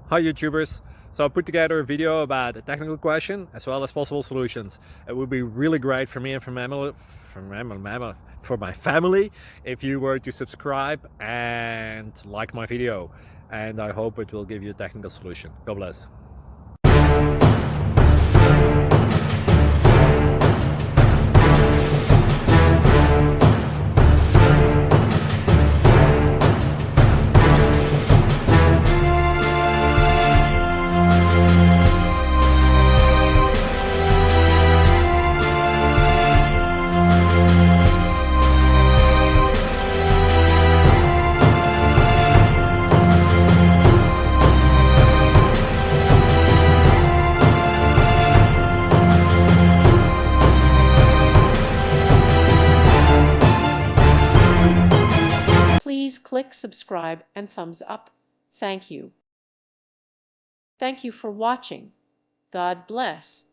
Hi YouTubers! So I put together a video about a technical question as well as possible solutions. It would be really great for me and for my family if you were to subscribe and like my video, and I hope it will give you a technical solution. God bless. Please click subscribe and thumbs up. Thank you. Thank you for watching. God bless.